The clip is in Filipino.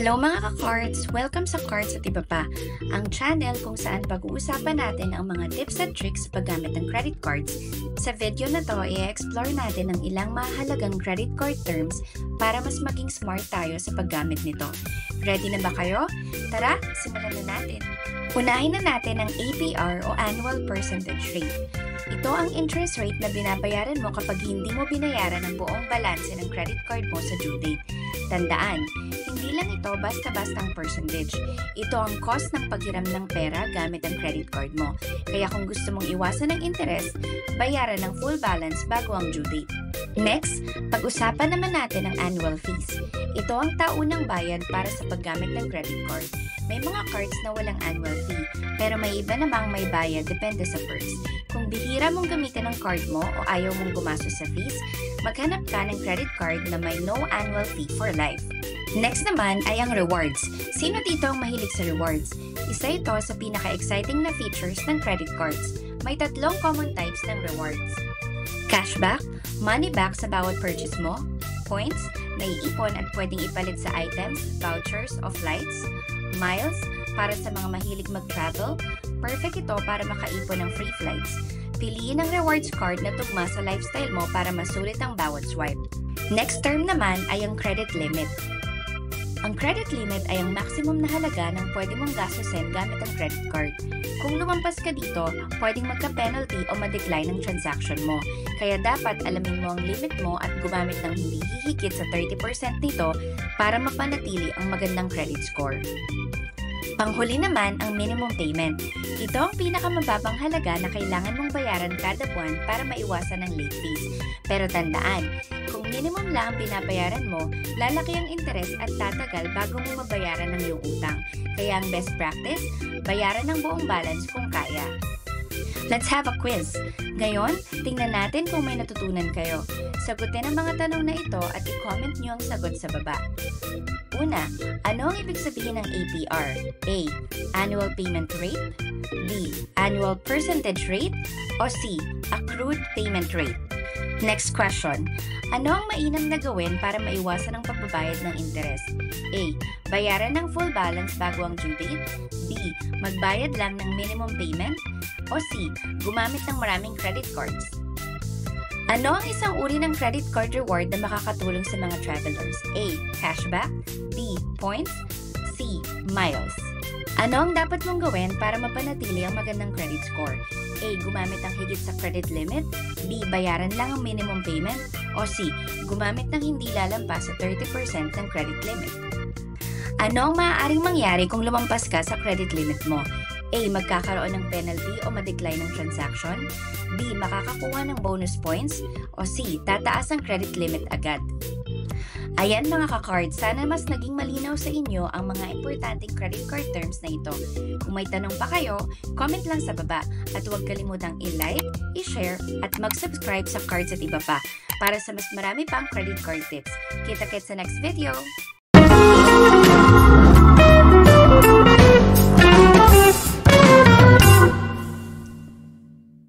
Hello mga ka-cards! Welcome sa Cards at Iba Pa, ang channel kung saan pag-uusapan natin ang mga tips at tricks sa paggamit ng credit cards. Sa video na to, i-explore natin ang ilang mahalagang credit card terms para mas maging smart tayo sa paggamit nito. Ready na ba kayo? Tara, simulan na natin! Unahin na natin ang APR o Annual Percentage Rate. Ito ang interest rate na binabayaran mo kapag hindi mo binayaran ang buong balanse ng credit card mo sa due date. Tandaan, hindi lang ito basta-bastang percentage. Ito ang cost ng paghiram ng pera gamit ang credit card mo. Kaya kung gusto mong iwasan ng interest, bayaran ng full balance bago ang due date. Next, pag-usapan naman natin ang annual fees. Ito ang taunang bayad para sa paggamit ng credit card. May mga cards na walang annual fee, pero may iba namang may bayad depende sa perks. Kung bihira mong gamitin ang card mo o ayaw mong gumastos sa fees, maghanap ka ng credit card na may no annual fee for life. Next naman ay ang rewards. Sino dito ang mahilig sa rewards? Isa ito sa pinaka-exciting na features ng credit cards. May tatlong common types ng rewards. Cashback, money back sa bawat purchase mo. Points, naiipon at pwedeng ipalit sa items, vouchers o flights. Miles, para sa mga mahilig mag-travel. Perfect ito para makaipon ng free flights. Piliin ang rewards card na tugma sa lifestyle mo para masulit ang bawat swipe. Next term naman ay ang credit limit. Ang credit limit ay ang maximum na halaga ng pwede mong gastusin gamit ang credit card. Kung lumampas ka dito, pwedeng magka-penalty o ma-decline ang transaction mo. Kaya dapat alamin mo ang limit mo at gumamit ng hindi hihigit sa 30% nito para mapanatili ang magandang credit score. Panghuli naman ang minimum payment. Ito ang pinakamababang halaga na kailangan mong bayaran kada buwan para maiwasan ang late fees. Pero tandaan, kung minimum lang ang binabayaran mo, lalaki ang interes at tatagal bago mo mabayaran ang iyong utang. Kaya ang best practice, bayaran ng buong balance kung kaya. Let's have a quiz! Ngayon, tingnan natin kung may natutunan kayo. Sagutin ang mga tanong na ito at i-comment nyo ang sagot sa baba. Una, ano ang ibig sabihin ng APR? A. Annual Payment Rate. B. Annual Percentage Rate. O C. Accrued Payment Rate. Next question. Ano ang mainam na gawin para maiwasan ang pagbabayad ng interest? A. Bayaran ng full balance bago ang due date. B. Magbayad lang ng minimum payment. O C. Gumamit ng maraming credit cards. Ano ang isang uri ng credit card reward na makakatulong sa mga travelers? A. Cashback. B. Points. C. Miles. Ano ang dapat mong gawin para mapanatili ang magandang credit score? A. Gumamit ng higit sa credit limit. B. Bayaran lang ang minimum payment. O C. Gumamit ng hindi lalampas sa 30% ng credit limit. Ano ang maaaring mangyari kung lumampas ka sa credit limit mo? A. Magkakaroon ng penalty o ma-decline ng transaction. B. Makakakuha ng bonus points. O C. Tataas ang credit limit agad. Ayan mga ka-cards, sana mas naging malinaw sa inyo ang mga importanteng credit card terms na ito. Kung may tanong pa kayo, comment lang sa baba at huwag kalimutang i-like, i-share at mag-subscribe sa Cards at Iba Pa para sa mas marami pang credit card tips. Kita-kits sa next video!